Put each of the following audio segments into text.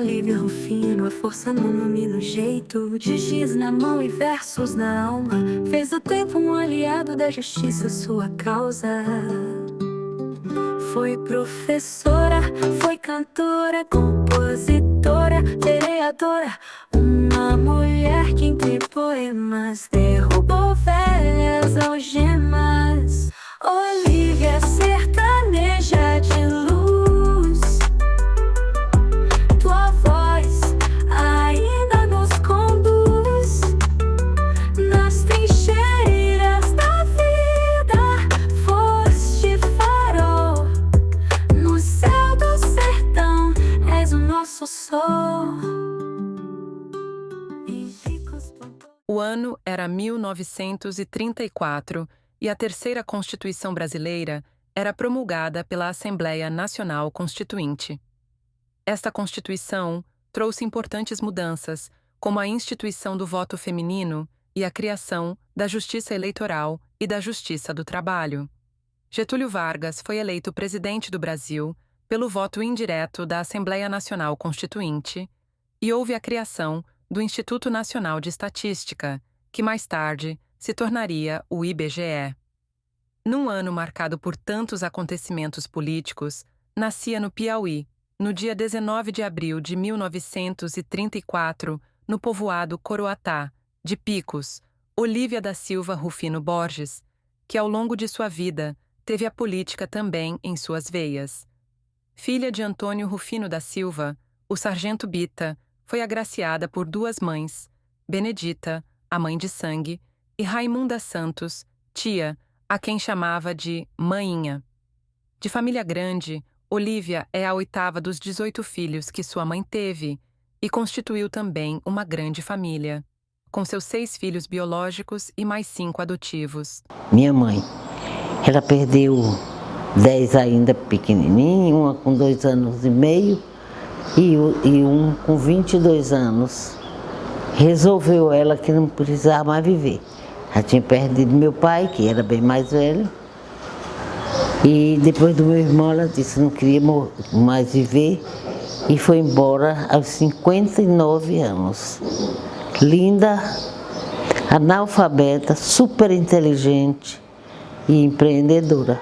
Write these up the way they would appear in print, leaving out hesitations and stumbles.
Olívia Rufino, a força no nome e no jeito, de giz na mão e versos na alma. Fez do tempo um aliado da justiça, sua causa. Foi professora, foi cantora, compositora, vereadora. Uma mulher que entre poemas derrubou velhas algemas. Olívia sertaneja de luz, tua voz ainda nos conduz nas trincheiras da vida. Foste farol no céu do sertão, és o nosso sol. O ano era 1934 e a terceira Constituição brasileira era promulgada pela Assembleia Nacional Constituinte. Esta Constituição trouxe importantes mudanças, como a instituição do voto feminino e a criação da Justiça Eleitoral e da Justiça do Trabalho. Getúlio Vargas foi eleito presidente do Brasil pelo voto indireto da Assembleia Nacional Constituinte e houve a criação do Instituto Nacional de Estatística, que mais tarde se tornaria o IBGE. Num ano marcado por tantos acontecimentos políticos, nascia no Piauí, no dia 19 de abril de 1934, no povoado Coroatá, de Picos, Olívia da Silva Rufino Borges, que ao longo de sua vida teve a política também em suas veias. Filha de Antônio Rufino da Silva, o sargento Bita foi agraciada por duas mães, Benedita, a mãe de sangue, e Raimunda Santos, tia, a quem chamava de Mainha. De família grande, Olívia é a oitava dos 18 filhos que sua mãe teve e constituiu também uma grande família, com seus 6 filhos biológicos e mais 5 adotivos. Minha mãe, ela perdeu 10 ainda pequenininho, uma com 2 anos e meio e um com 22 anos. Resolveu ela que não precisava mais viver. Já tinha perdido meu pai, que era bem mais velho. E depois do meu irmão, ela disse que não queria mais viver e foi embora aos 59 anos. Linda, analfabeta, super inteligente e empreendedora.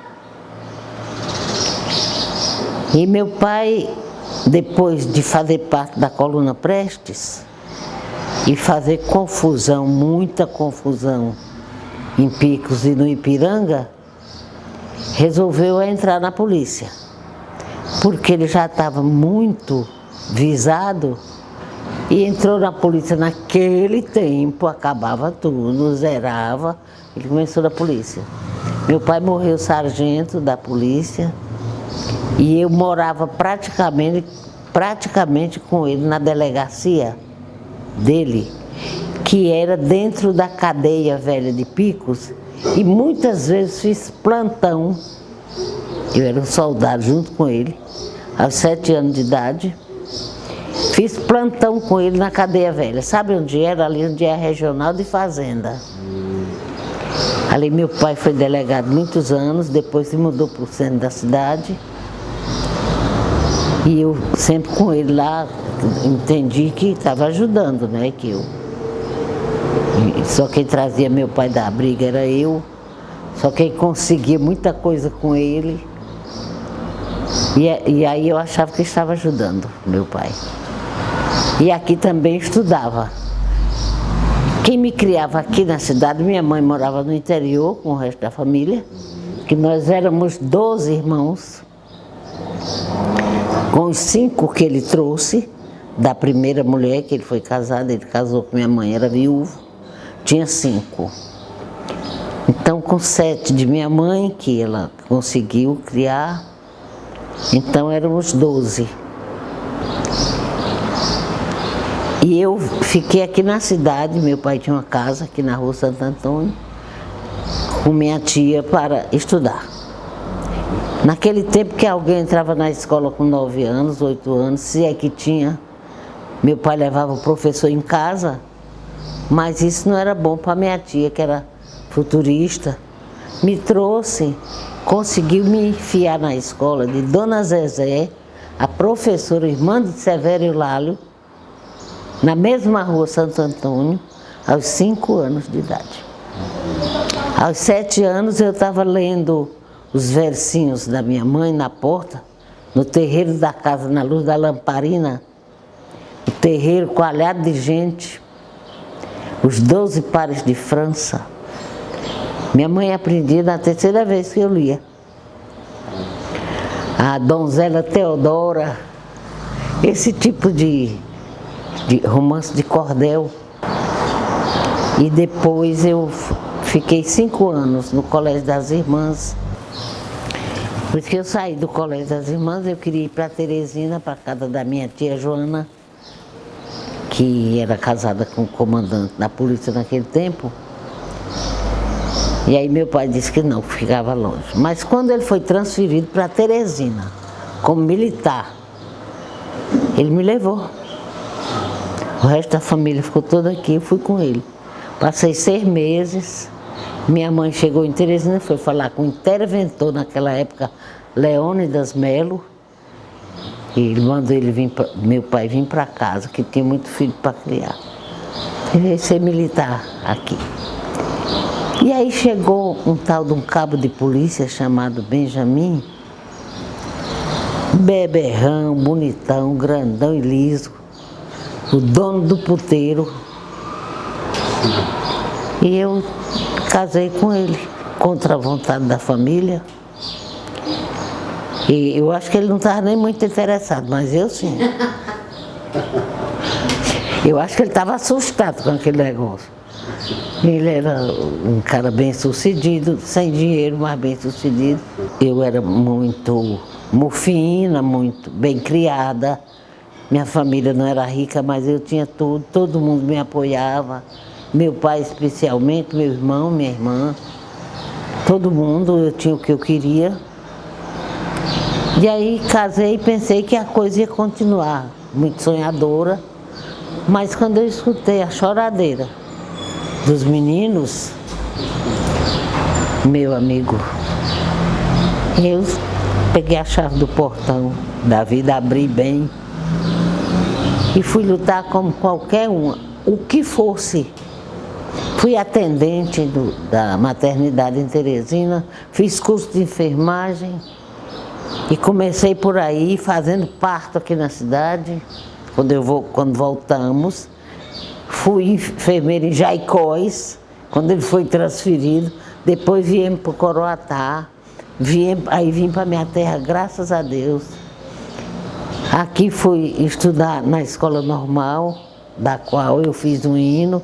E meu pai, depois de fazer parte da Coluna Prestes e fazer confusão, muita confusão em Picos e no Ipiranga, resolveu entrar na polícia, porque ele já estava muito visado e entrou na polícia naquele tempo, acabava tudo, zerava, ele começou na polícia. Meu pai morreu sargento da polícia e eu morava praticamente com ele na delegacia dele, que era dentro da cadeia velha de Picos, e muitas vezes fiz plantão. Eu era um soldado junto com ele, aos 7 anos de idade. Fiz plantão com ele na cadeia velha. Sabe onde era? Ali onde é a regional de fazenda. Ali meu pai foi delegado muitos anos, depois se mudou para o centro da cidade. E eu sempre com ele lá, entendi que estava ajudando, né? Só quem trazia meu pai da briga era eu, só quem conseguia muita coisa com ele. E aí eu achava que estava ajudando meu pai. E aqui também estudava. Quem me criava aqui na cidade, minha mãe morava no interior com o resto da família, que nós éramos 12 irmãos, com os 5 que ele trouxe, da primeira mulher que ele foi casado, ele casou com minha mãe, era viúvo, tinha 5. Então, com 7 de minha mãe, que ela conseguiu criar, então éramos 12. E eu fiquei aqui na cidade, meu pai tinha uma casa aqui na rua Santo Antônio, com minha tia para estudar. Naquele tempo que alguém entrava na escola com 9 anos, 8 anos, se é que tinha, meu pai levava o professor em casa, mas isso não era bom para minha tia, que era futurista. Me trouxe, conseguiu me enfiar na escola de Dona Zezé, a professora irmã de Severo Eulálio, na mesma rua Santo Antônio, aos 5 anos de idade. Aos 7 anos eu estava lendo os versinhos da minha mãe na porta, no terreiro da casa, na luz da lamparina, o terreiro coalhado de gente, os 12 pares de França. Minha mãe aprendia na terceira vez que eu lia. A Donzela Teodora, esse tipo de romance de cordel. E depois eu fiquei 5 anos no Colégio das Irmãs. Depois que eu saí do Colégio das Irmãs, eu queria ir para Teresina, para a casa da minha tia Joana, que era casada com o comandante da polícia naquele tempo. E aí meu pai disse que não, ficava longe. Mas quando ele foi transferido para Teresina, como militar, ele me levou. O resto da família ficou toda aqui, eu fui com ele. Passei 6 meses, minha mãe chegou em Teresina, foi falar com o interventor naquela época, Leônidas Melo, e ele mandou meu pai vir para casa, que tinha muito filho para criar. Ele veio ser militar aqui. E aí chegou um tal de um cabo de polícia chamado Benjamin, beberrão, bonitão, grandão e liso, o dono do puteiro. E eu casei com ele, contra a vontade da família. E eu acho que ele não estava nem muito interessado, mas eu sim. Eu acho que ele estava assustado com aquele negócio. Ele era um cara bem-sucedido, sem dinheiro, mas bem-sucedido. Eu era muito mofina, muito bem criada. Minha família não era rica, mas eu tinha tudo, todo mundo me apoiava. Meu pai especialmente, meu irmão, minha irmã. Todo mundo, eu tinha o que eu queria. E aí casei e pensei que a coisa ia continuar, muito sonhadora. Mas quando eu escutei a choradeira dos meninos, meu amigo, eu peguei a chave do portão da vida, abri bem e fui lutar como qualquer uma, o que fosse. Fui atendente da maternidade em Teresina, fiz curso de enfermagem e comecei por aí fazendo parto aqui na cidade. Quando voltamos, fui enfermeira em Jaicós, quando ele foi transferido. Depois viemos para o Coroatá, aí vim para minha terra, graças a Deus. Aqui fui estudar na escola normal, da qual eu fiz um hino.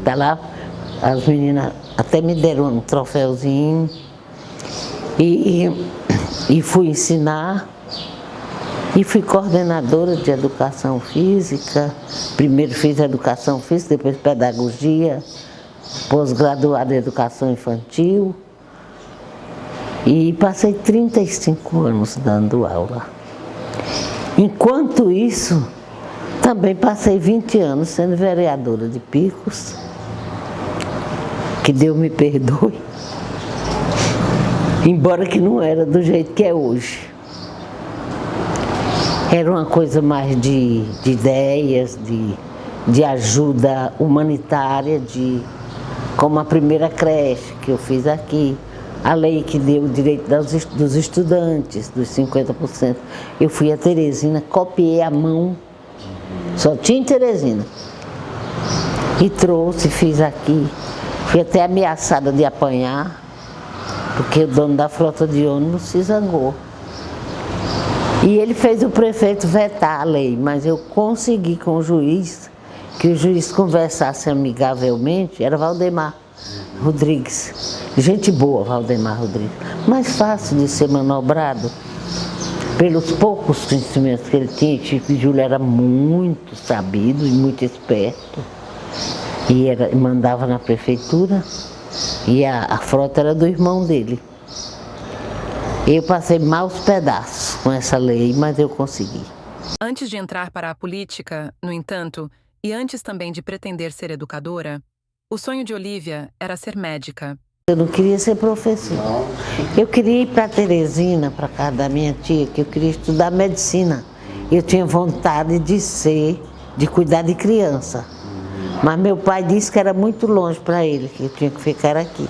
Tá lá, as meninas até me deram um troféuzinho. E fui ensinar. E fui coordenadora de educação física. Primeiro fiz educação física, depois pedagogia, pós-graduada em educação infantil. E passei 35 anos dando aula. Enquanto isso, também passei 20 anos sendo vereadora de Picos. Que Deus me perdoe. Embora que não era do jeito que é hoje. Era uma coisa mais de ideias, de ajuda humanitária, como a primeira creche que eu fiz aqui, a lei que deu o direito dos estudantes, dos 50%. Eu fui a Teresina, copiei à mão, só tinha em Teresina, e trouxe, fiz aqui. Fui até ameaçada de apanhar, porque o dono da frota de ônibus se zangou. E ele fez o prefeito vetar a lei, mas eu consegui com o juiz, que o juiz conversasse amigavelmente, era Valdemar Rodrigues. Gente boa, Valdemar Rodrigues. Mais fácil de ser manobrado, pelos poucos conhecimentos que ele tinha. Chico Júlio era muito sabido e muito esperto. E mandava na prefeitura, e a frota era do irmão dele. Eu passei maus pedaços com essa lei, mas eu consegui. Antes de entrar para a política, no entanto, e antes também de pretender ser educadora, o sonho de Olívia era ser médica. Eu não queria ser professor. Eu queria ir para Teresina, para casa da minha tia, que eu queria estudar medicina. Eu tinha vontade de cuidar de criança. Mas meu pai disse que era muito longe para ele, que eu tinha que ficar aqui.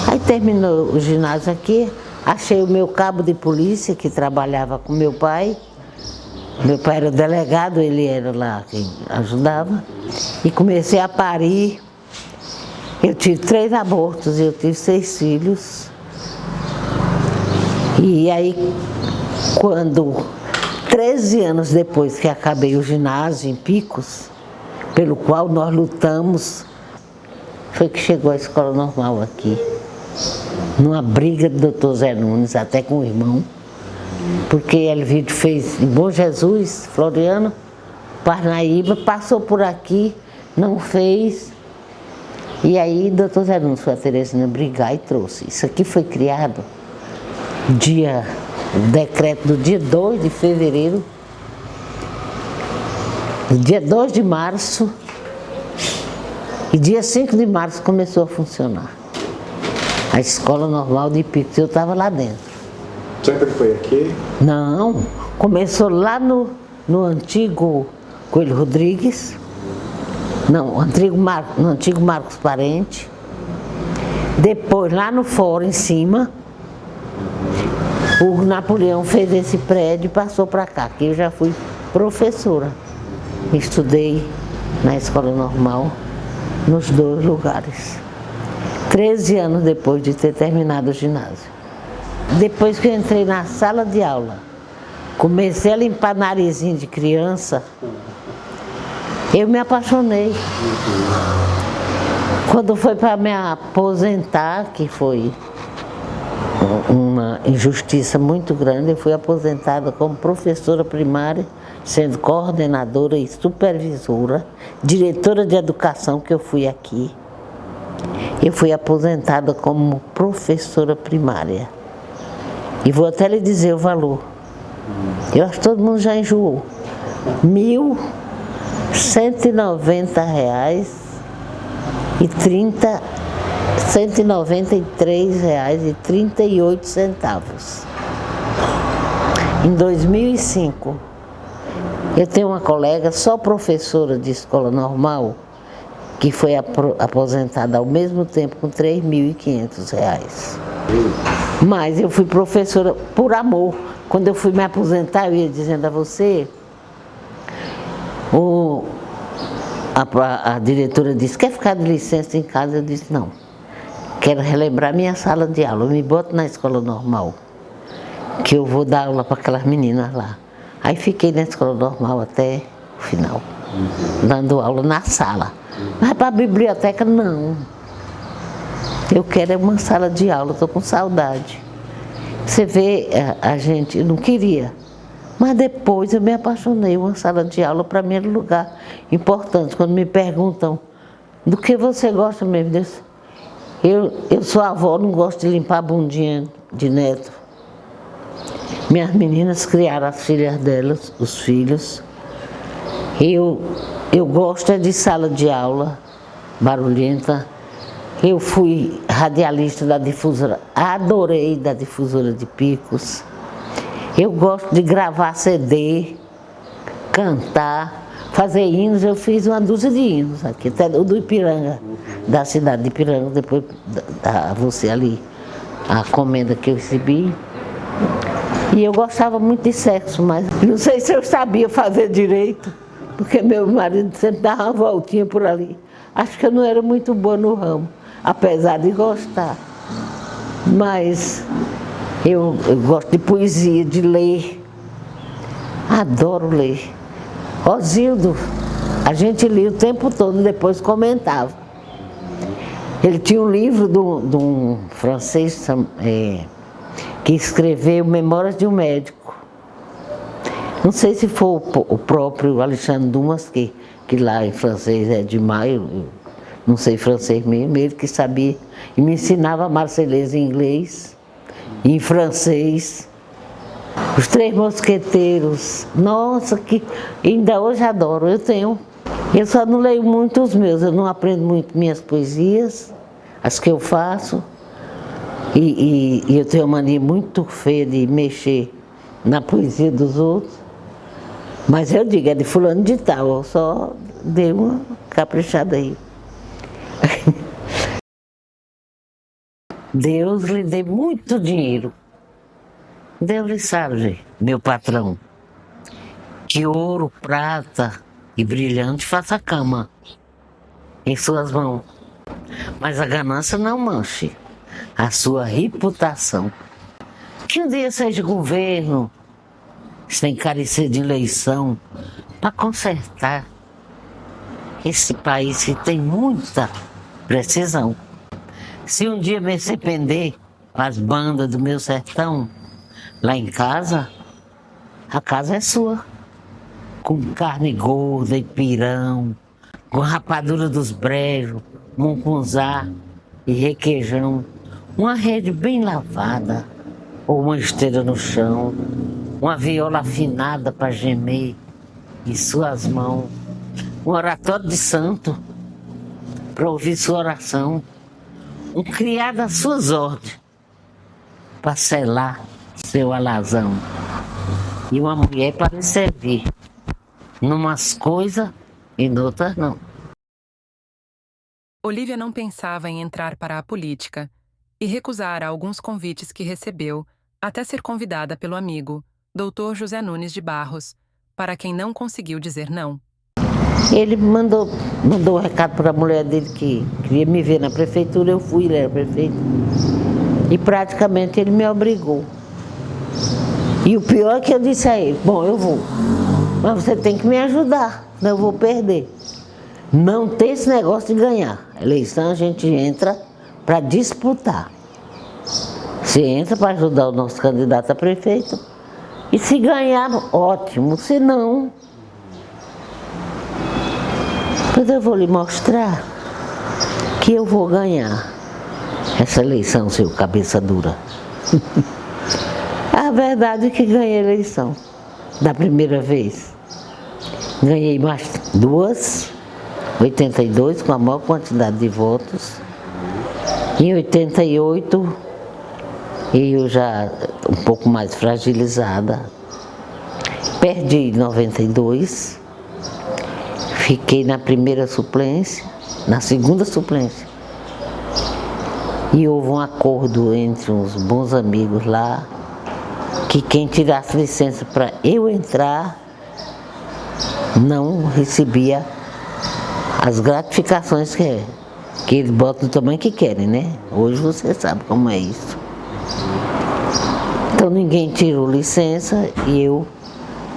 Aí terminou o ginásio aqui, achei o meu cabo de polícia que trabalhava com meu pai. Meu pai era delegado, ele era lá quem ajudava. E comecei a parir. Eu tive 3 abortos, eu tive 6 filhos. E aí, quando 13 anos depois que acabei o ginásio em Picos, pelo qual nós lutamos, foi que chegou a escola normal aqui. Numa briga do Dr. Zé Nunes, até com o irmão, porque Elvídio fez em Bom Jesus, Floriano, Parnaíba, passou por aqui, não fez. E aí, Dr. Zé Nunes foi a Teresina brigar e trouxe. Isso aqui foi criado decreto do dia 2 de fevereiro, dia 2 de março, e dia 5 de março começou a funcionar. A escola normal de Picos, eu estava lá dentro. Sempre foi aqui? Não, começou lá no antigo Coelho Rodrigues, no antigo Marcos Parente, depois lá no fórum em cima, o Napoleão fez esse prédio e passou para cá, que eu já fui professora. Estudei na escola normal, nos 2 lugares. 13 anos depois de ter terminado o ginásio. Depois que eu entrei na sala de aula, comecei a limpar narizinho de criança, eu me apaixonei. Quando foi para me aposentar, que foi uma injustiça muito grande, eu fui aposentada como professora primária, sendo coordenadora e supervisora, diretora de educação, que eu fui aqui. Eu fui aposentada como professora primária. E vou até lhe dizer o valor. Eu acho que todo mundo já enjoou. R$193,38. Em 2005, eu tenho uma colega, só professora de escola normal, que foi aposentada ao mesmo tempo com R$3.500. Mas eu fui professora por amor. Quando eu fui me aposentar, eu ia dizendo a você, a diretora disse, quer ficar de licença em casa? Eu disse, não, quero relembrar minha sala de aula, eu me boto na escola normal, que eu vou dar aula para aquelas meninas lá. Aí fiquei na escola normal até o final, dando aula na sala. Mas para a biblioteca, não. Eu quero uma sala de aula, estou com saudade. Você vê, a gente, eu não queria. Mas depois eu me apaixonei, uma sala de aula para mim era um lugar importante. Quando me perguntam, do que você gosta mesmo disso? Eu sou avó, não gosto de limpar a bundinha de neto. Minhas meninas criaram as filhas delas, os filhos. Eu gosto de sala de aula, barulhenta. Eu fui radialista da difusora, adorei da difusora de Picos. Eu gosto de gravar CD, cantar, fazer hinos. Eu fiz uma dúzia de hinos aqui, até do Ipiranga, da cidade de Ipiranga, depois da você ali, a comenda que eu recebi. E eu gostava muito de sexo, mas não sei se eu sabia fazer direito, porque meu marido sempre dava uma voltinha por ali. Acho que eu não era muito boa no ramo, apesar de gostar. Mas eu gosto de poesia, de ler. Adoro ler. Osildo, a gente lia o tempo todo, depois comentava. Ele tinha um livro de um francês que escreveu Memórias de um Médico. Não sei se foi o próprio Alexandre Dumas, que lá em francês é de maio, não sei francês mesmo, ele que sabia, e me ensinava a Marselhesa em inglês, em francês. Os Três Mosqueteiros, nossa, que ainda hoje adoro, eu só não leio muito os meus, eu não aprendo muito minhas poesias, as que eu faço, e eu tenho uma mania muito feia de mexer na poesia dos outros, mas eu digo, é de fulano de tal, eu só dei uma caprichada aí. Deus lhe dê muito dinheiro. Deus lhe salve, meu patrão, que ouro, prata e brilhante faça cama em suas mãos. Mas a ganância não manche a sua reputação. Que um dia seja governo, sem carecer de eleição, para consertar esse país que tem muita precisão. Se um dia me arrepender as bandas do meu sertão, lá em casa, a casa é sua. Com carne gorda e pirão, com rapadura dos brejos, mungunzá e requeijão, uma rede bem lavada, ou uma esteira no chão, uma viola afinada para gemer em suas mãos, um oratório de santo para ouvir sua oração, um criado às suas ordens para selar seu alazão, e uma mulher para lhe servir, numas coisas e noutras não. Olívia não pensava em entrar para a política e recusara alguns convites que recebeu até ser convidada pelo amigo, Dr. José Nunes de Barros, para quem não conseguiu dizer não. Ele mandou um recado para a mulher dele que queria me ver na prefeitura, eu fui, ele era prefeito. E praticamente ele me obrigou. E o pior é que eu disse a ele, bom, eu vou, mas você tem que me ajudar, senão eu vou perder. Não tem esse negócio de ganhar. Eleição a gente entra para disputar. Você entra para ajudar o nosso candidato a prefeito. E se ganhar, ótimo. Se não, pois eu vou lhe mostrar que eu vou ganhar essa eleição, seu cabeça dura. A verdade é que ganhei a eleição da primeira vez. Ganhei mais duas, 82, com a maior quantidade de votos. Em 88, eu já um pouco mais fragilizada. Perdi em 92, fiquei na primeira suplência, na segunda suplência. E houve um acordo entre uns bons amigos lá, que quem tirasse licença para eu entrar, não recebia as gratificações que eles botam do tamanho que querem, né? Hoje você sabe como é isso. Então ninguém tirou licença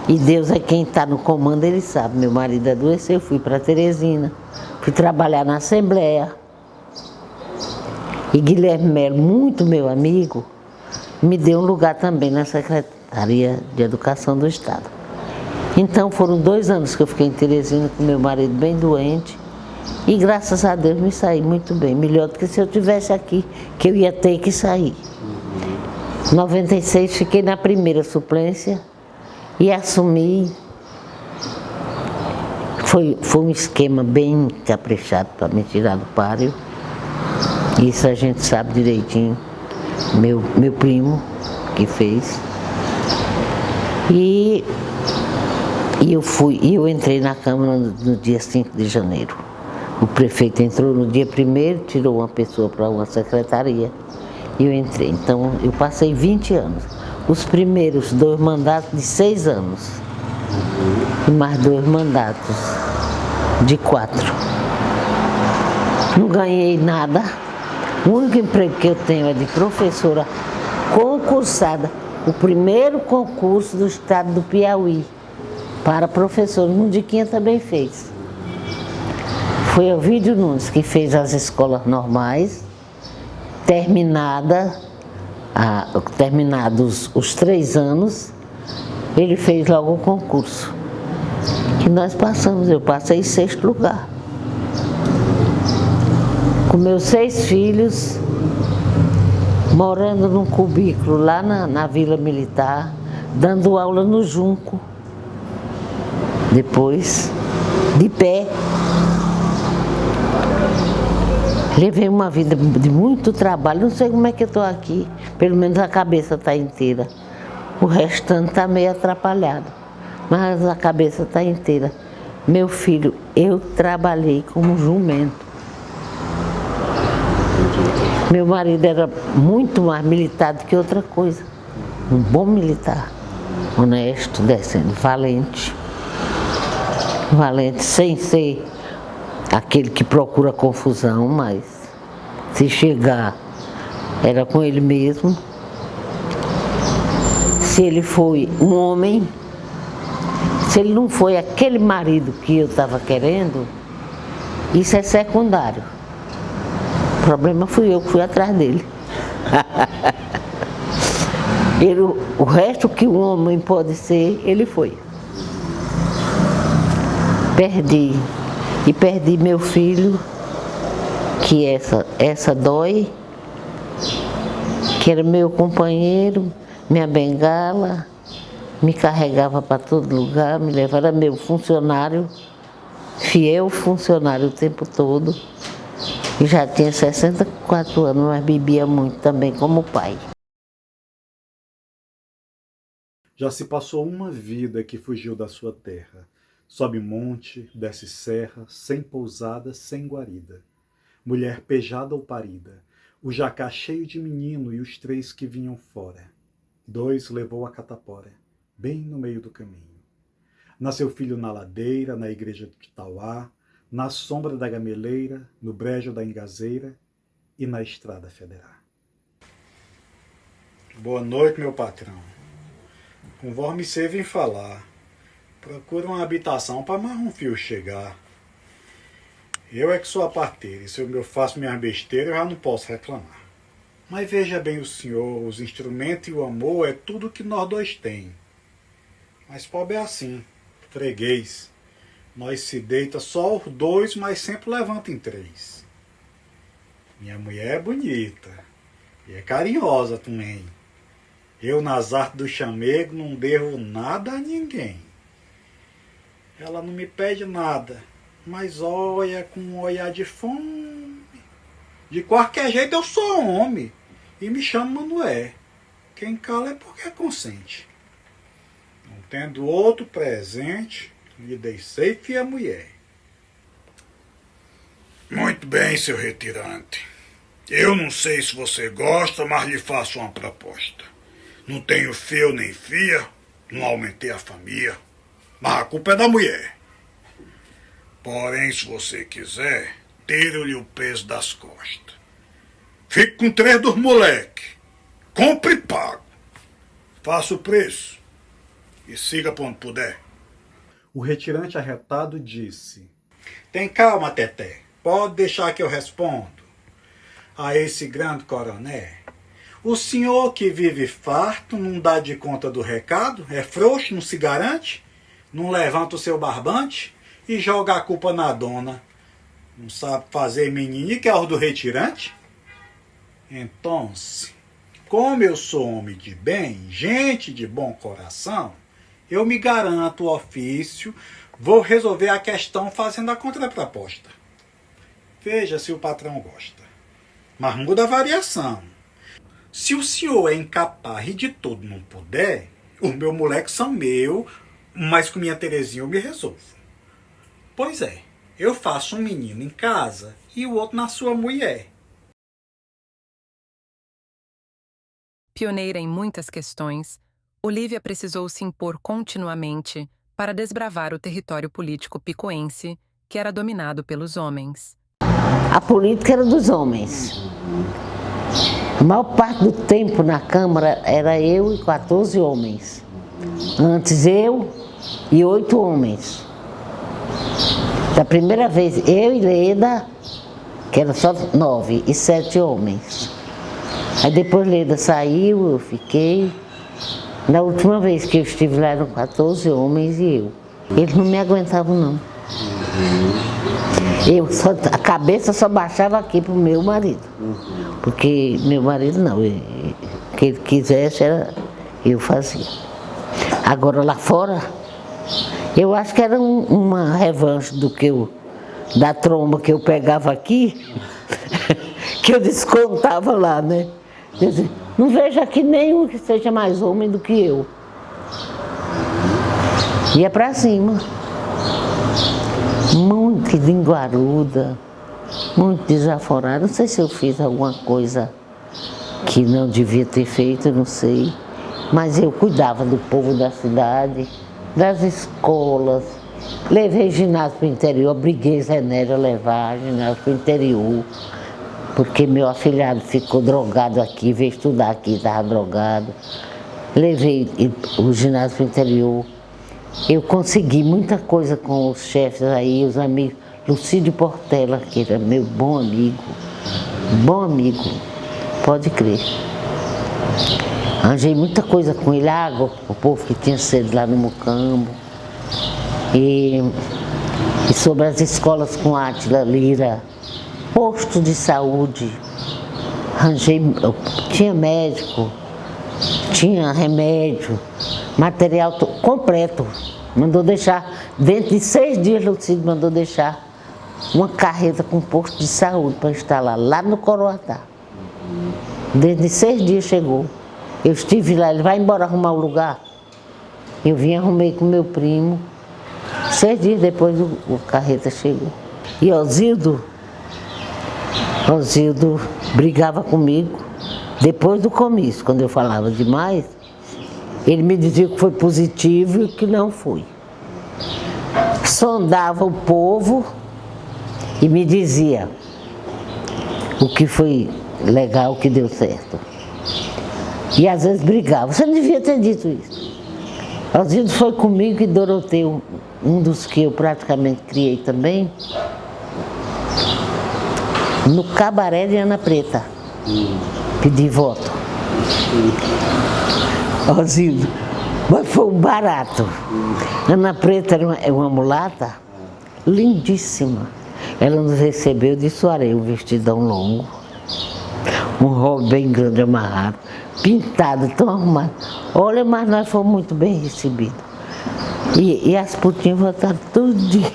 e Deus é quem está no comando, ele sabe. Meu marido adoeceu, fui para Teresina, fui trabalhar na Assembleia. E Guilherme Melo, muito meu amigo, me deu um lugar também na Secretaria de Educação do Estado. Então foram 2 anos que eu fiquei em Teresina com meu marido bem doente e graças a Deus me saí muito bem, melhor do que se eu estivesse aqui, que eu ia ter que sair. Em 96 fiquei na primeira suplência e assumi. Foi um esquema bem caprichado para me tirar do páreo. Isso a gente sabe direitinho. Meu primo que fez. E eu entrei na Câmara no dia 5 de janeiro. O prefeito entrou no dia 1º, tirou uma pessoa para uma secretaria. E eu entrei. Então, eu passei 20 anos. Os primeiros 2 mandatos de 6 anos. E mais 2 mandatos de 4. Não ganhei nada. O único emprego que eu tenho é de professora concursada. O primeiro concurso do estado do Piauí para professor. O Mundiquinha também fez. Foi o Ovídio Nunes que fez as escolas normais, terminados os 3 anos, ele fez logo o concurso. E nós passamos, eu passei em 6º lugar. Com meus 6 filhos, morando num cubículo lá na Vila Militar, dando aula no Junco. Depois, de pé. Levei uma vida de muito trabalho, não sei como é que eu estou aqui, pelo menos a cabeça está inteira. O restante está meio atrapalhado, mas a cabeça está inteira. Meu filho, eu trabalhei como jumento. Meu marido era muito mais militar do que outra coisa. Um bom militar, honesto, decente, valente. Valente sem ser aquele que procura confusão, mas se chegar, era com ele mesmo. Se ele foi um homem, se ele não foi aquele marido que eu estava querendo, isso é secundário. O problema fui eu que fui atrás dele. O resto que um homem pode ser, ele foi. Perdi. E perdi meu filho, que essa dói, que era meu companheiro, minha bengala, me carregava para todo lugar, me levava, era meu funcionário, fiel funcionário o tempo todo. E já tinha 64 anos, mas bebia muito também, como o pai. Já se passou uma vida que fugiu da sua terra. Sobe monte, desce serra, sem pousada, sem guarida. Mulher pejada ou parida, o jacá cheio de menino e os 3 que vinham fora. 2 levou a catapora, bem no meio do caminho. Nasceu filho na ladeira, na igreja de Tauá, na sombra da gameleira, no brejo da engazeira e na estrada federal. Boa noite, meu patrão. Conforme você vem falar, procura uma habitação para mais um fio chegar. Eu é que sou a parteira, e se eu faço minhas besteiras, eu já não posso reclamar. Mas veja bem o senhor, os instrumentos e o amor é tudo que nós dois tem. Mas pobre é assim, freguês. Nós se deita só os 2, mas sempre levanta em 3. Minha mulher é bonita e é carinhosa também. Eu nas artes do chamego não devo nada a ninguém. Ela não me pede nada, mas olha com um olhar de fome. De qualquer jeito eu sou homem e me chamo Manoel. Quem cala é porque consente. Não tendo outro presente, lhe dei safe a mulher. Muito bem, seu retirante. Eu não sei se você gosta, mas lhe faço uma proposta. Não tenho fio nem fia, não aumentei a família, mas a culpa é da mulher. Porém, se você quiser, tiro-lhe o peso das costas. Fique com 3 dos moleque. Compre e pago. Faça o preço e siga para onde puder. O retirante arretado disse: tem calma, Teté. Pode deixar que eu respondo. A esse grande coronel, o senhor que vive farto não dá de conta do recado, é frouxo, não se garante, não levanta o seu barbante e joga a culpa na dona. Não sabe fazer menino que é o do retirante? Então, como eu sou homem de bem, gente de bom coração, eu me garanto o ofício, vou resolver a questão fazendo a contraproposta. Veja se o patrão gosta. Mas muda a variação. Se o senhor é incapaz e de tudo não puder, os meus moleques são meus, mas com minha Terezinha eu me resolvo. Pois é, eu faço um menino em casa e o outro na sua mulher. Pioneira em muitas questões, Olívia precisou se impor continuamente para desbravar o território político picoense, que era dominado pelos homens. A política era dos homens. A maior parte do tempo na Câmara era eu e 14 homens. Antes eu e 8 homens. Da primeira vez eu e Leda, que era só 9, e 7 homens. Aí depois Leda saiu, eu fiquei. Na última vez que eu estive lá eram 14 homens e eu. Eles não me aguentavam não. A cabeça só baixava aqui pro meu marido. Porque meu marido não, o que ele quisesse eu fazia. Agora lá fora, eu acho que era uma revanche da tromba que eu pegava aqui, que eu descontava lá, né? Quer dizer, não vejo aqui nenhum que seja mais homem do que eu. Ia pra cima. Muito linguaruda, muito desaforada. Não sei se eu fiz alguma coisa que não devia ter feito, não sei. Mas eu cuidava do povo da cidade, das escolas. Levei ginásio para o interior, obriguei Zé Nério a levar ginásio para o interior. Porque meu afilhado ficou drogado aqui, veio estudar aqui, estava drogado. Levei o ginásio para o interior. Eu consegui muita coisa com os chefes aí, os amigos. Lucídio Portela, que era meu bom amigo, pode crer. Arranjei muita coisa com ele, água, o povo que tinha sede lá no Mucambo. E sobre as escolas com Átila Lira, posto de saúde, arranjei, tinha médico, tinha remédio, material completo. Mandou deixar, dentro de 6 dias, Lucídio mandou deixar uma carreta com posto de saúde para instalar lá no Coroatá. Dentro de 6 dias chegou. Eu estive lá, ele vai embora arrumar o lugar. Eu vim, arrumei com meu primo. 6 dias depois o carreta chegou. E Osildo brigava comigo. Depois do comício, quando eu falava demais, ele me dizia que foi positivo e que não foi. Sondava o povo e me dizia o que foi legal, o que deu certo. E às vezes brigava. Você não devia ter dito isso. Osildo foi comigo e Doroteu, um dos que eu praticamente criei também, no cabaré de Ana Preta, pedi voto. Osildo, mas foi um barato. Ana Preta era uma mulata lindíssima. Ela nos recebeu de soirée, um vestidão longo, um rolo bem grande amarrado, pintado, tão arrumado. Olha, mas nós fomos muito bem recebidos. E as putinhas votaram tudo dia.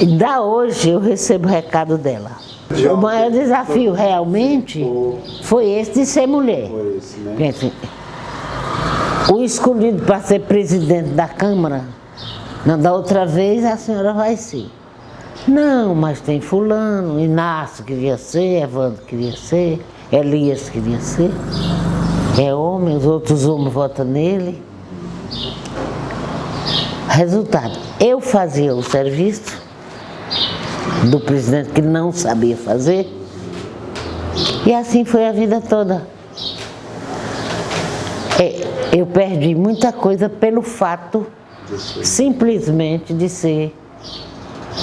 Ainda hoje eu recebo o recado dela. O maior desafio realmente foi esse de ser mulher. Foi esse, né? O escolhido para ser presidente da Câmara, não, da outra vez a senhora vai ser. Não, mas tem fulano, Inácio queria ser, Evandro queria ser, Elias queria ser. É homem, os outros homens votam nele. Resultado, eu fazia o serviço do presidente que não sabia fazer, e assim foi a vida toda. Eu perdi muita coisa pelo fato simplesmente de ser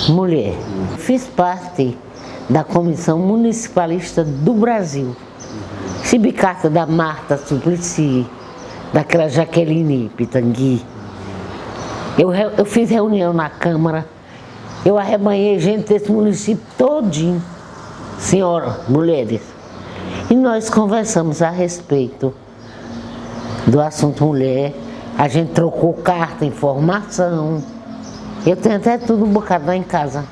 mulher. Fiz parte da Comissão Municipalista do Brasil. Recebi carta da Marta Suplicy, daquela Jaqueline Pitangui. Eu fiz reunião na Câmara. Eu arrebanhei gente desse município todinho, senhora, mulheres. E nós conversamos a respeito do assunto mulher. A gente trocou carta, informação. Eu tenho até tudo um bocado lá em casa.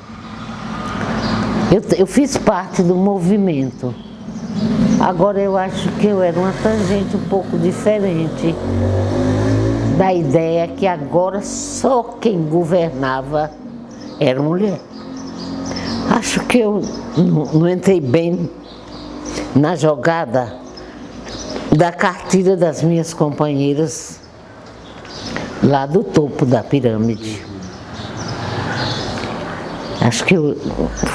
Eu fiz parte do movimento. Agora eu acho que eu era uma tangente um pouco diferente da ideia que agora só quem governava era mulher. Acho que eu não entrei bem na jogada da cartilha das minhas companheiras lá do topo da pirâmide. Acho que eu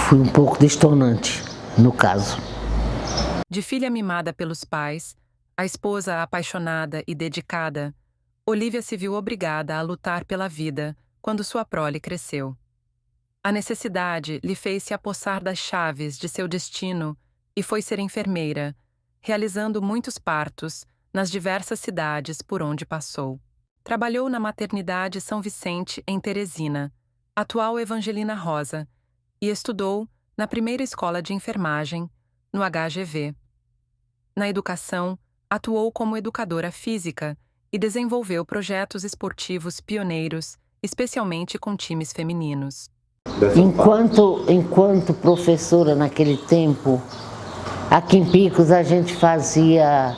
fui um pouco destonante no caso. De filha mimada pelos pais, a esposa apaixonada e dedicada, Olívia se viu obrigada a lutar pela vida quando sua prole cresceu. A necessidade lhe fez se apossar das chaves de seu destino e foi ser enfermeira, realizando muitos partos nas diversas cidades por onde passou. Trabalhou na maternidade São Vicente, em Teresina, atual Evangelina Rosa, e estudou na primeira escola de enfermagem, no HGV. Na educação, atuou como educadora física e desenvolveu projetos esportivos pioneiros, especialmente com times femininos. Enquanto professora naquele tempo, aqui em Picos a gente fazia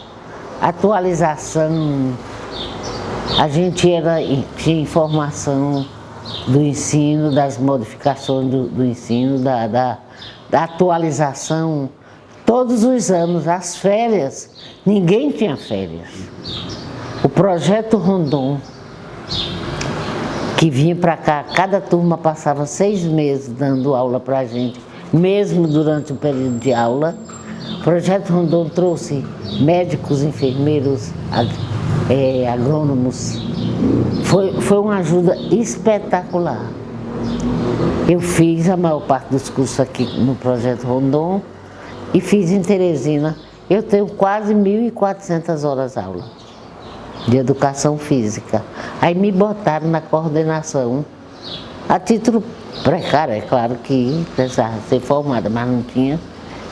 atualização, a gente tinha informação do ensino, das modificações do ensino, da atualização, todos os anos, as férias, ninguém tinha férias. O projeto Rondon, que vinha para cá, cada turma passava 6 meses dando aula para a gente, mesmo durante o período de aula. O projeto Rondon trouxe médicos, enfermeiros, agrônomos. Foi uma ajuda espetacular. Eu fiz a maior parte dos cursos aqui no projeto Rondon e fiz em Teresina. Eu tenho quase 1.400 horas aula de educação física. Aí me botaram na coordenação, a título precário, é claro que precisava ser formada, mas não tinha.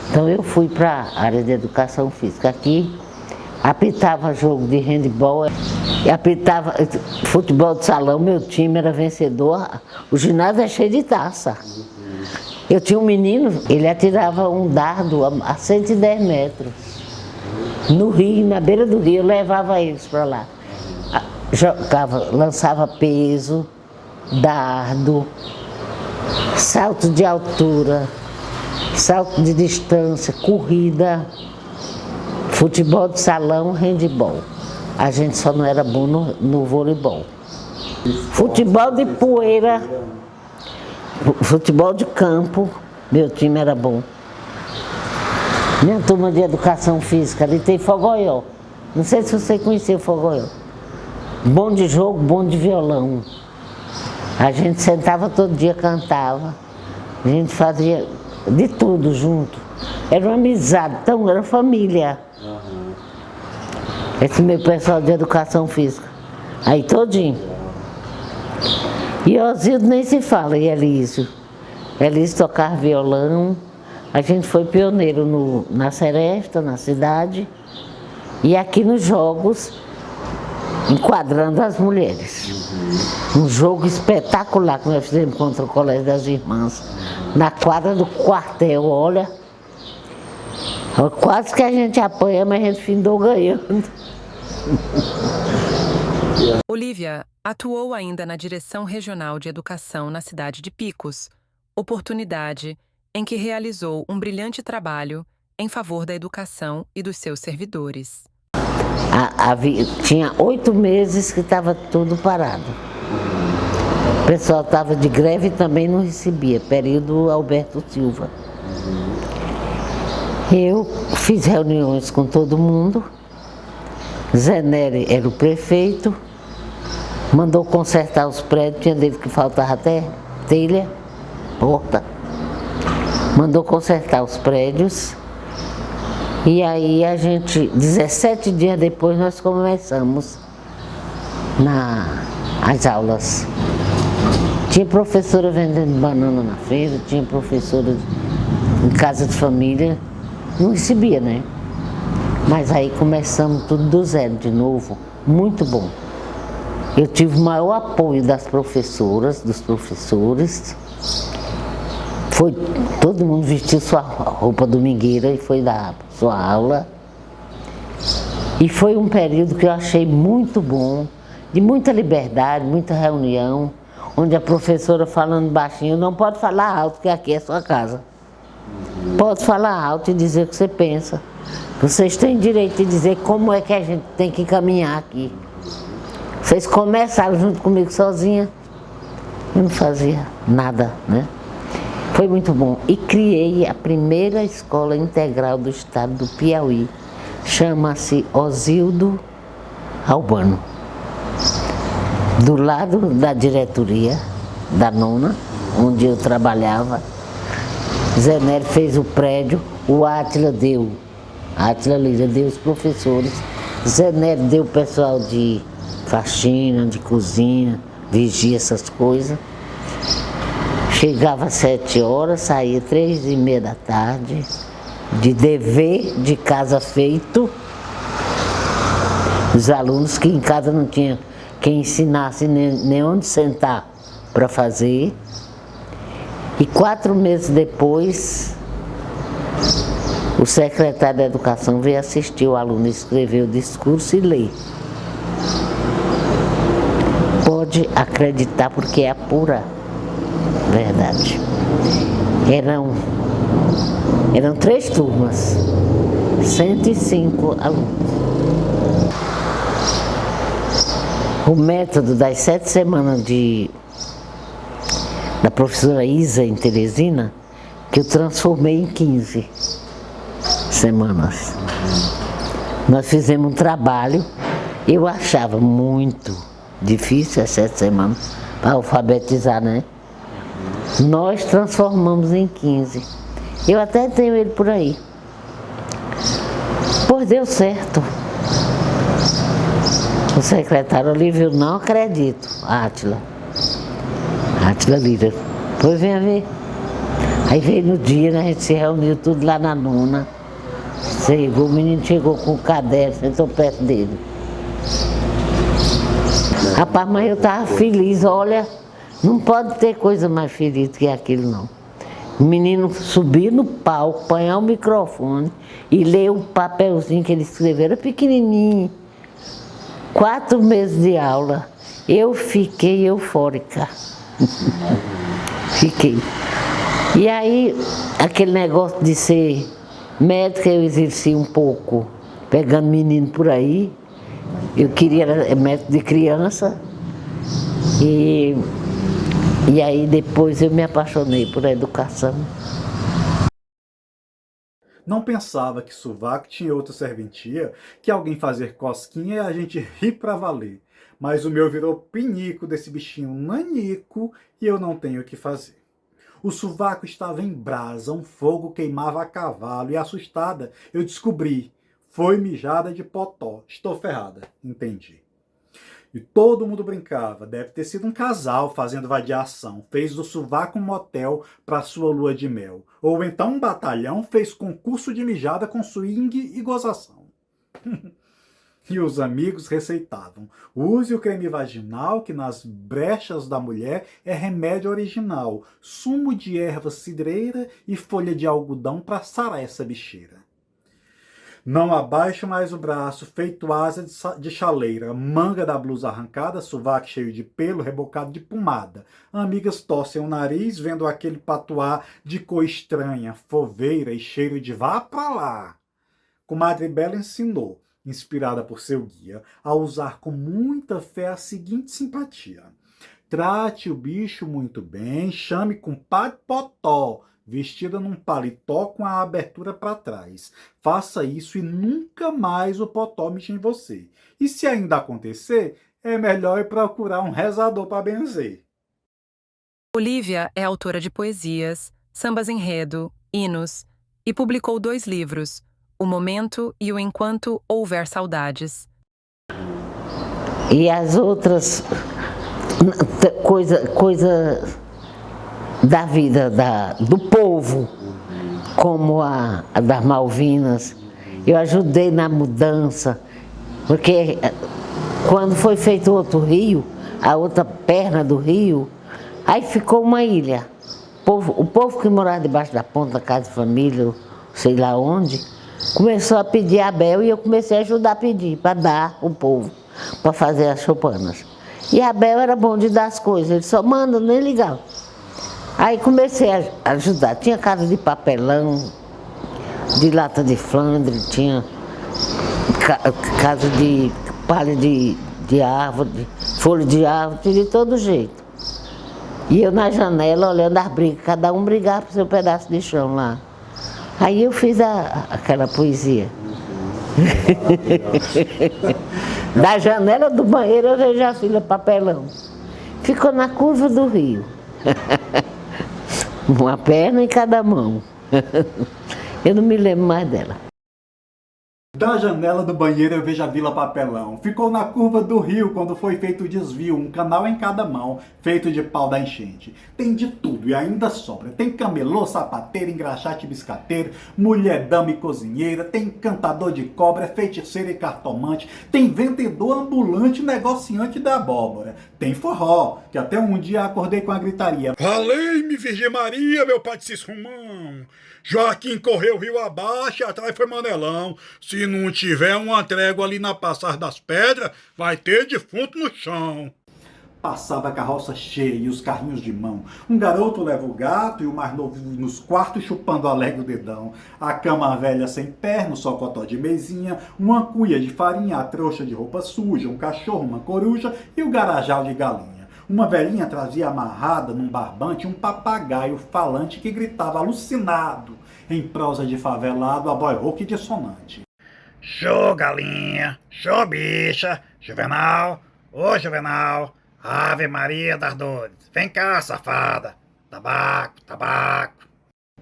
Então eu fui para a área de educação física. Aqui apitava jogo de handebol, apitava futebol de salão, meu time era vencedor, o ginásio é cheio de taça. Eu tinha um menino, ele atirava um dardo a 110 metros. No rio, na beira do rio, eu levava eles para lá. Lançava peso, dardo, salto de altura, salto de distância, corrida, futebol de salão, handebol. A gente só não era bom no voleibol. Futebol de poeira, futebol de campo, meu time era bom. Minha turma de educação física, ali tem fogoió. Não sei se você conhecia o fogoió. Bom de jogo, bom de violão. A gente sentava todo dia, cantava. A gente fazia de tudo junto. Era uma amizade, então era família. Esse meu pessoal de educação física. Aí todinho. E Osildo nem se fala, e Elísio. Elísio tocava violão. A gente foi pioneiro na Seresta, na cidade, e aqui nos jogos, enquadrando as mulheres. Um jogo espetacular que nós fizemos contra o Colégio das Irmãs, na quadra do quartel, olha, quase que a gente apanha, mas a gente findou ganhando. Olívia atuou ainda na Direção Regional de Educação na cidade de Picos, oportunidade em que realizou um brilhante trabalho em favor da educação e dos seus servidores. Tinha 8 meses que estava tudo parado. O pessoal estava de greve e também não recebia, período Alberto Silva. Eu fiz reuniões com todo mundo, Zé Nery era o prefeito, mandou consertar os prédios, tinha dele que faltava até telha, porta. Mandou consertar os prédios e aí 17 dias depois nós começamos as aulas. Tinha professora vendendo banana na feira, tinha professora em casa de família, não recebia, né? Mas aí começamos tudo do zero de novo, muito bom. Eu tive o maior apoio das professoras, dos professores. Todo mundo vestiu sua roupa domingueira e foi dar sua aula. E foi um período que eu achei muito bom, de muita liberdade, muita reunião, onde a professora falando baixinho, não pode falar alto, que aqui é sua casa. Pode falar alto e dizer o que você pensa. Vocês têm direito de dizer como é que a gente tem que caminhar aqui. Vocês começaram junto comigo sozinha, eu não fazia nada, né? Foi muito bom. E criei a primeira escola integral do estado do Piauí. Chama-se Osildo Albano. Do lado da diretoria da nona, onde eu trabalhava, Zé Nery fez o prédio, o Átila Lira deu os professores, Zé Nery deu o pessoal de faxina, de cozinha, vigia, essas coisas. Chegava às 7 horas, saía 3h30 da tarde, de dever de casa feito. Os alunos que em casa não tinham quem ensinasse nem onde sentar para fazer. E 4 meses depois, o secretário da Educação veio assistir o aluno escrever o discurso e ler. Pode acreditar, porque é a pura verdade. Eram 3 turmas, 105 alunos. O método das 7 semanas da professora Isa em Teresina, que eu transformei em 15 semanas. Nós fizemos um trabalho, eu achava muito difícil as 7 semanas para alfabetizar, né? Nós transformamos em 15. Eu até tenho ele por aí. Pois deu certo. O secretário Olívio, não acredito. Átila Lira. Pois venha ver. Aí veio no dia, né, a gente se reuniu tudo lá na nona. O menino chegou com o caderno, sentou perto dele. Rapaz, mas eu estava feliz, olha, não pode ter coisa mais feliz do que aquilo, não. O menino subir no palco, apanhar o microfone e ler o papelzinho que ele escreveu, era pequenininho. 4 meses de aula, eu fiquei eufórica. Fiquei. E aí, aquele negócio de ser médica, eu exerci um pouco, pegando menino por aí. Eu queria médico de criança. E aí depois eu me apaixonei por educação. Não pensava que sovaco tinha outra serventia, que alguém fazer cosquinha e a gente rir pra valer. Mas o meu virou pinico desse bichinho nanico e eu não tenho o que fazer. O sovaco estava em brasa, um fogo queimava a cavalo e, assustada, eu descobri. Foi mijada de potó. Estou ferrada, entendi. E todo mundo brincava, deve ter sido um casal fazendo vadiação, fez do sovaco um motel para sua lua de mel. Ou então um batalhão fez concurso de mijada com swing e gozação. E os amigos receitavam, use o creme vaginal que nas brechas da mulher é remédio original, sumo de erva cidreira e folha de algodão para sarar essa bicheira. Não abaixo mais o braço, feito asa de chaleira, manga da blusa arrancada, sovaco cheio de pelo, rebocado de pomada. Amigas torcem o nariz, vendo aquele patuá de cor estranha, foveira e cheiro de vá pra lá. Comadre Bela ensinou, inspirada por seu guia, a usar com muita fé a seguinte simpatia. Trate o bicho muito bem, chame com Padre Potó, vestida num paletó com a abertura para trás. Faça isso e nunca mais o potó mexa em você. E se ainda acontecer, é melhor ir procurar um rezador para benzer. Olívia é autora de poesias, sambas enredo, hinos e publicou 2 livros, O Momento e o Enquanto Houver Saudades. E as outras coisa da vida do povo, como a das Malvinas. Eu ajudei na mudança, porque quando foi feito outro rio, a outra perna do rio, aí ficou uma ilha. O povo que morava debaixo da ponta, da casa de família, sei lá onde, começou a pedir a Abel e eu comecei a ajudar a pedir, para dar o povo, para fazer as choupanas. E a Abel era bom de dar as coisas, ele só manda, nem ligava. Aí comecei a ajudar, tinha casa de papelão, de lata de Flandre, tinha casa de palha de árvore, folha de árvore, de todo jeito. E eu na janela olhando as brigas, cada um brigava por seu pedaço de chão lá. Aí eu fiz aquela poesia. Da janela do banheiro eu vejo a fila papelão. Ficou na curva do rio. Uma perna em cada mão. Eu não me lembro mais dela. Da janela do banheiro eu vejo a Vila Papelão. Ficou na curva do rio quando foi feito o desvio, um canal em cada mão, feito de pau da enchente. Tem de tudo e ainda sobra. Tem camelô, sapateiro, engraxate, biscateiro, mulher, dama e cozinheira, tem cantador de cobra, feiticeira e cartomante, tem vendedor ambulante, negociante da abóbora. Tem forró, que até um dia acordei com a gritaria. Valei-me, Virgem Maria, meu pai de Cisrumão. Joaquim correu rio abaixo e atrás foi Manelão. Se não tiver uma trégua ali na Passagem das Pedras, vai ter defunto no chão. Passava a carroça cheia e os carrinhos de mão. Um garoto leva o gato e o mais novo nos quartos chupando alegre o dedão. A cama velha sem perna, só cotó de mesinha, uma cuia de farinha, a trouxa de roupa suja, um cachorro, uma coruja e o garajal de galinha. Uma velhinha trazia amarrada num barbante um papagaio falante que gritava alucinado, em prosa de favelado, a boy rock dissonante. Show, galinha, show, bicha, Juvenal, ô Juvenal, Ave Maria das Dores, vem cá, safada, tabaco, tabaco.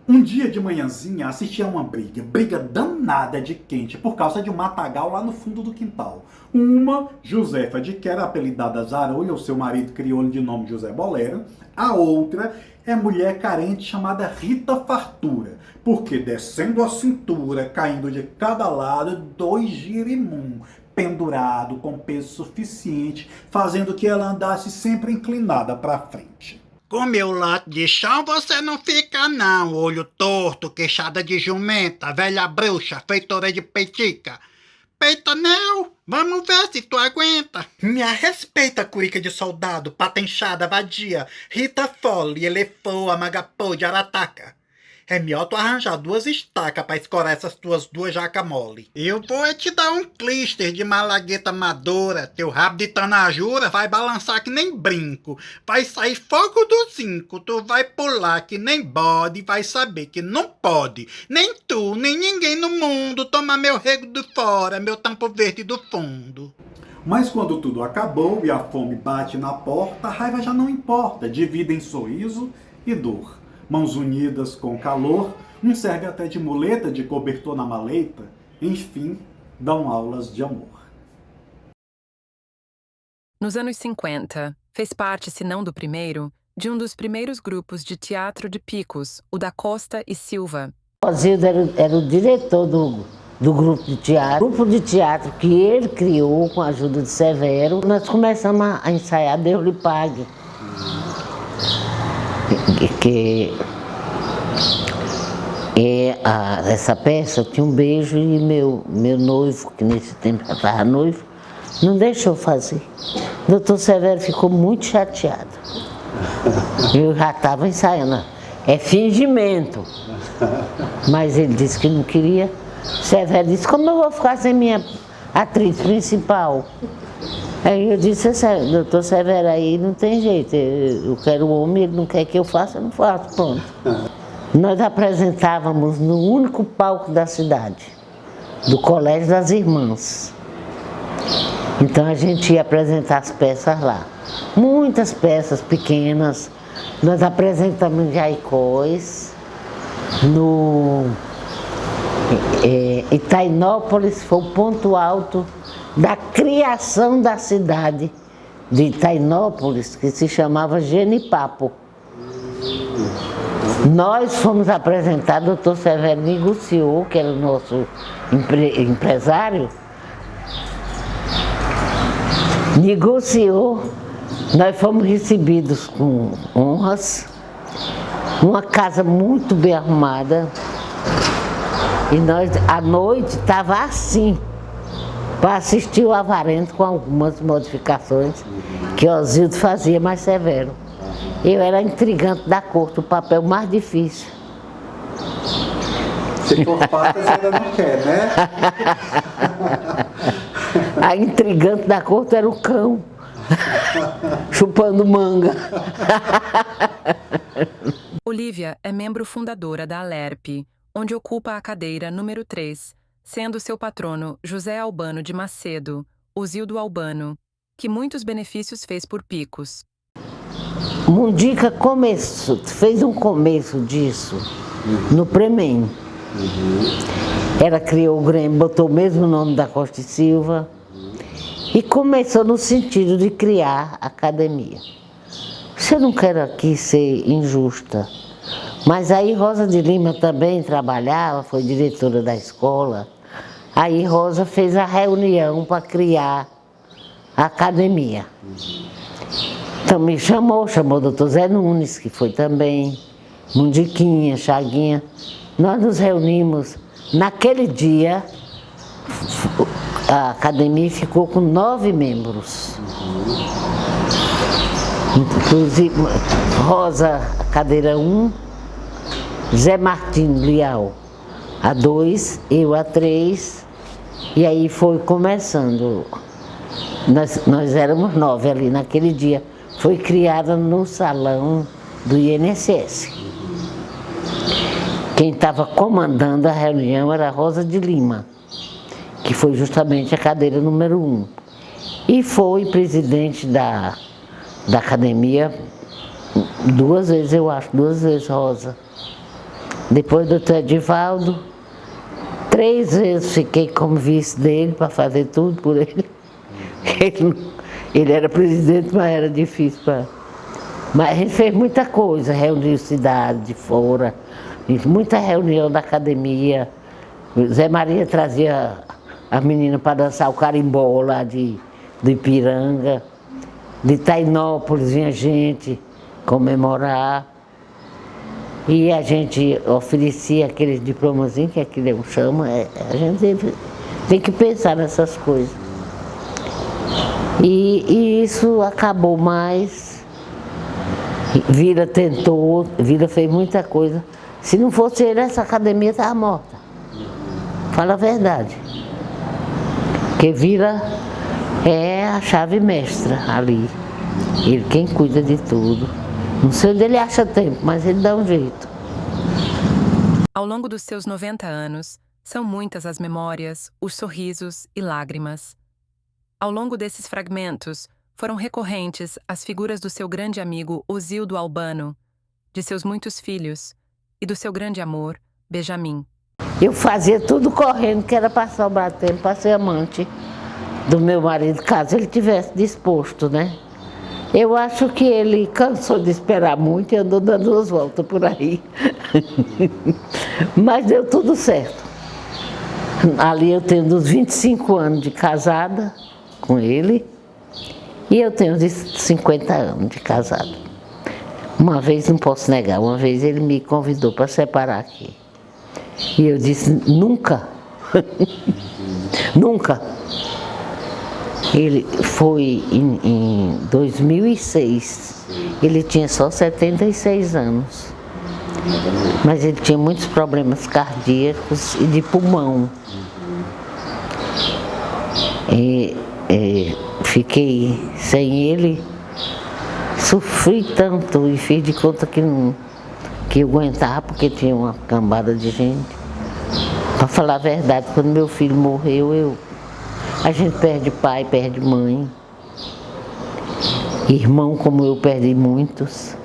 Um dia de manhãzinha assisti a uma briga danada de quente por causa de um matagal lá no fundo do quintal. Uma, Josefa de que era apelidada Zaroia, o seu marido criou-lhe de nome José Bolero. A outra é mulher carente chamada Rita Fartura, porque descendo a cintura, caindo de cada lado, 2 girimum, pendurado com peso suficiente, fazendo que ela andasse sempre inclinada para frente. Com meu lato de chão você não fica não, olho torto, queixada de jumenta, velha bruxa, feitora de peitica. Peitonel, vamos ver se tu aguenta. Me respeita, curica de soldado, patenchada, vadia, Rita Fole, Elefoa, Magapô de Arataca. É melhor tu arranjar 2 estacas pra escorar essas tuas 2 jaca mole. Eu vou te dar um clister de malagueta madura. Teu rabo de tanajura vai balançar que nem brinco. Vai sair fogo do zinco. Tu vai pular que nem bode. Vai saber que não pode. Nem tu, nem ninguém no mundo tomar meu rego do fora, meu tampo verde do fundo. Mas quando tudo acabou e a fome bate na porta, a raiva já não importa. Dividem sorriso e dor. Mãos unidas com calor, um serve até de muleta, de cobertor na maleta, enfim, dão aulas de amor. Nos anos 50, fez parte, se não do primeiro, de um dos primeiros grupos de teatro de Picos, o da Costa e Silva. O Zildo era o diretor do grupo de teatro que ele criou com a ajuda de Severo. Nós começamos a ensaiar Deus lhe pague. Essa peça tinha um beijo e meu noivo, que nesse tempo já estava noivo, não deixou fazer. O doutor Severo ficou muito chateado. Eu já estava ensaiando. É fingimento. Mas ele disse que não queria. Severo disse, como eu vou ficar sem minha atriz principal? Aí eu disse, doutor Severo, aí não tem jeito, eu quero o homem, ele não quer que eu faça, eu não faço, pronto. Nós apresentávamos no único palco da cidade, do Colégio das Irmãs. Então a gente ia apresentar as peças lá. Muitas peças pequenas, nós apresentamos em Jaicós, no Itainópolis, foi o ponto alto da criação da cidade de Itainópolis, que se chamava Genipapo. Nós fomos apresentar, o doutor Severo negociou, que era o nosso empresário, negociou, nós fomos recebidos com honras, uma casa muito bem arrumada, e nós, à noite, estava assim, para assistir o Avarento com algumas modificações que o Zildo fazia mais severo. Eu era intrigante da corte, o papel mais difícil. Se for pata, você ainda não quer, né? A intrigante da corte era o cão, chupando manga. Olívia é membro fundadora da Alerp, onde ocupa a cadeira número 3, sendo seu patrono José Albano de Macedo, o Zildo Albano, que muitos benefícios fez por Picos. Mundica fez um começo disso no Premem. Ela criou o Grêmio, botou o mesmo nome da Costa e Silva e começou no sentido de criar a academia. Eu não quero aqui ser injusta, mas aí Rosa de Lima também trabalhava, foi diretora da escola. Aí Rosa fez a reunião para criar a academia. Então me chamou o doutor Zé Nunes, que foi também, Mundiquinha, Chaguinha. Nós nos reunimos, naquele dia, a academia ficou com 9 membros. Inclusive, Rosa, a cadeira 1, Zé Martins Leal, a 2, eu a 3, e aí foi começando. Nós éramos 9 ali naquele dia. Foi criada no salão do INSS. Quem estava comandando a reunião era a Rosa de Lima, que foi justamente a cadeira número 1. E foi presidente da academia 2 vezes, eu acho, 2 vezes Rosa. Depois do doutor Edivaldo, 3 vezes fiquei como vice dele para fazer tudo por ele. Ele era presidente, mas era difícil para... Mas a gente fez muita coisa, reuniu cidade de fora, muita reunião da academia. Zé Maria trazia as meninas para dançar o carimbó lá do Ipiranga. De Tainópolis vinha gente comemorar. E a gente oferecia aqueles diplomazinhos, que aquilo eu chamo, a gente tem que pensar nessas coisas. E isso acabou mais. Vila tentou, Vila fez muita coisa. Se não fosse ele, essa academia estava morta. Fala a verdade. Porque Vila é a chave mestra ali. Ele quem cuida de tudo. Não sei onde ele acha tempo, mas ele dá um jeito. Ao longo dos seus 90 anos, são muitas as memórias, os sorrisos e lágrimas. Ao longo desses fragmentos, foram recorrentes as figuras do seu grande amigo Osildo Albano, de seus muitos filhos e do seu grande amor, Benjamin. Eu fazia tudo correndo, que era para sobrar tempo, para ser amante do meu marido, caso ele tivesse disposto, né? Eu acho que ele cansou de esperar muito e andou dando 2 voltas por aí. Mas deu tudo certo. Ali eu tenho dos 25 anos de casada com ele e eu tenho de 50 anos de casada. Uma vez, não posso negar, uma vez ele me convidou para separar aqui. E eu disse, nunca, nunca. Ele foi em 2006, ele tinha só 76 anos, mas ele tinha muitos problemas cardíacos e de pulmão. Fiquei sem ele, sofri tanto e fiz de conta que eu aguentava, porque tinha uma cambada de gente. Para falar a verdade, quando meu filho morreu, a gente perde pai, perde mãe, irmão como eu perdi muitos,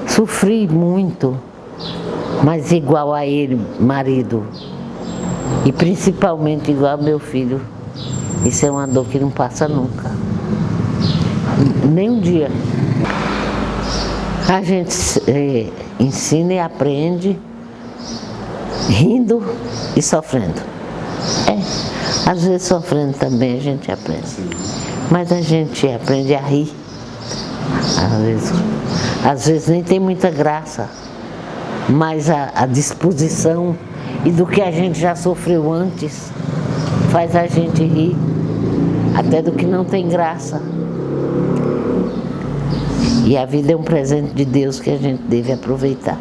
sofri muito, mas igual a ele, marido, e principalmente igual ao meu filho, isso é uma dor que não passa nunca, nem um dia. A gente ensina e aprende, rindo e sofrendo. Às vezes sofrendo também a gente aprende, mas a gente aprende a rir. Às vezes nem tem muita graça, mas a disposição e do que a gente já sofreu antes faz a gente rir, até do que não tem graça. E a vida é um presente de Deus que a gente deve aproveitar.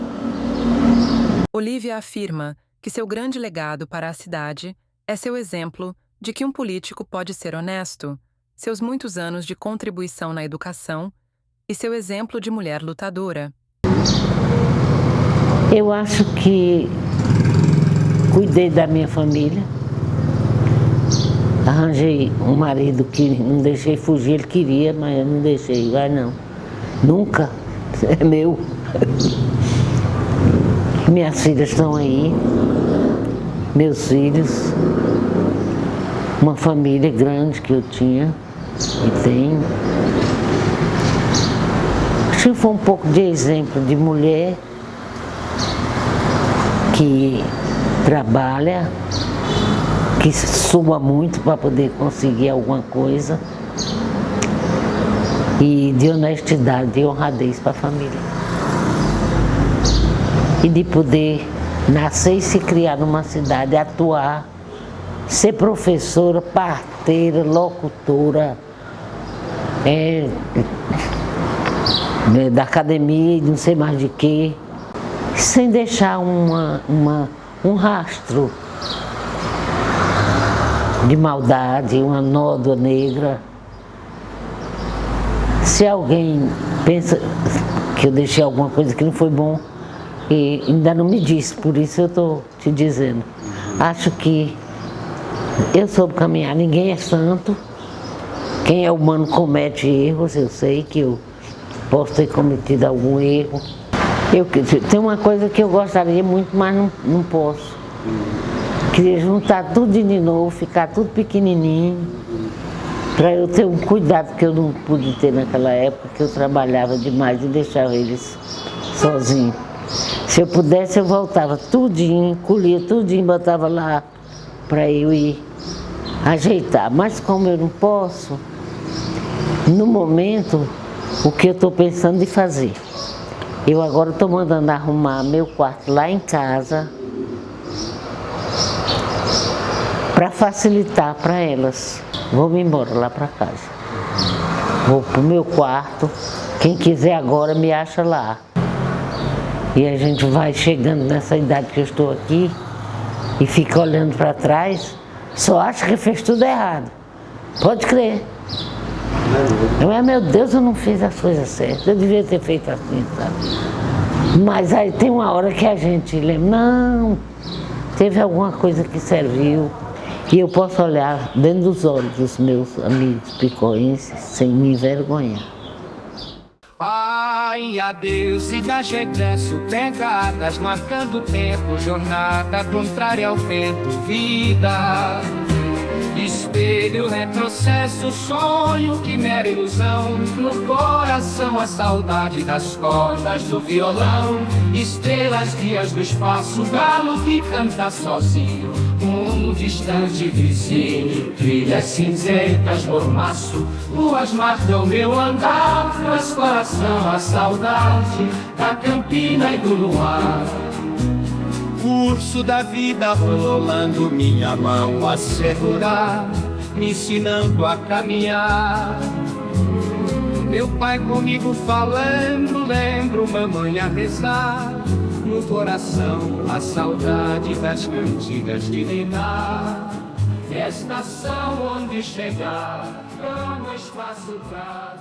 Olívia afirma que seu grande legado para a cidade é seu exemplo de que um político pode ser honesto, seus muitos anos de contribuição na educação e seu exemplo de mulher lutadora. Eu acho que cuidei da minha família, arranjei um marido que não deixei fugir, ele queria, mas eu não deixei, vai não, nunca, é meu. Minhas filhas estão aí, meus filhos, uma família grande que eu tinha e tenho. Acho que foi um pouco de exemplo de mulher que trabalha, que sua muito para poder conseguir alguma coisa e de honestidade, de honradez para a família. E de poder nascer e se criar numa cidade, atuar, ser professora, parteira, locutora, da academia, não sei mais de quê, sem deixar um rastro de maldade, uma nódoa negra. Se alguém pensa que eu deixei alguma coisa que não foi bom, e ainda não me disse, por isso eu estou te dizendo. Acho que eu soube caminhar, ninguém é santo. Quem é humano comete erros, eu sei que eu posso ter cometido algum erro. Tem uma coisa que eu gostaria muito, mas não posso. Queria juntar tudo de novo, ficar tudo pequenininho, para eu ter um cuidado que eu não pude ter naquela época, que eu trabalhava demais e deixava eles sozinhos. Se eu pudesse, eu voltava tudinho, colhia tudinho, botava lá para eu ir ajeitar. Mas como eu não posso, no momento, o que eu estou pensando de fazer? Eu agora estou mandando arrumar meu quarto lá em casa, para facilitar para elas. Vou me embora lá para casa. Vou para o meu quarto, quem quiser agora me acha lá. E a gente vai chegando nessa idade que eu estou aqui e fica olhando para trás, só acha que fez tudo errado. Pode crer. Meu Deus, eu não fiz as coisas certas, eu devia ter feito assim, sabe? Mas aí tem uma hora que a gente lembra, não, teve alguma coisa que serviu. E eu posso olhar dentro dos olhos dos meus amigos picoenses sem me envergonhar. Pai, adeus, sigas regresso, pegadas, marcando o tempo, jornada contrária ao vento, vida. Espelho, retrocesso, sonho, quimera, ilusão. No coração a saudade das cordas do violão. Estrelas, guias do espaço, galo que canta sozinho. Um distante vizinho, trilhas cinzentas, mormaço. Luas marcam meu andar, traz coração a saudade da campina e do luar. Curso da vida rolando, minha mão a segurar, me ensinando a caminhar. Meu pai comigo falando, lembro mamãe a rezar. No coração a saudade das cantigas de Ninar. Estação onde chegar, cama, espaço, prazo.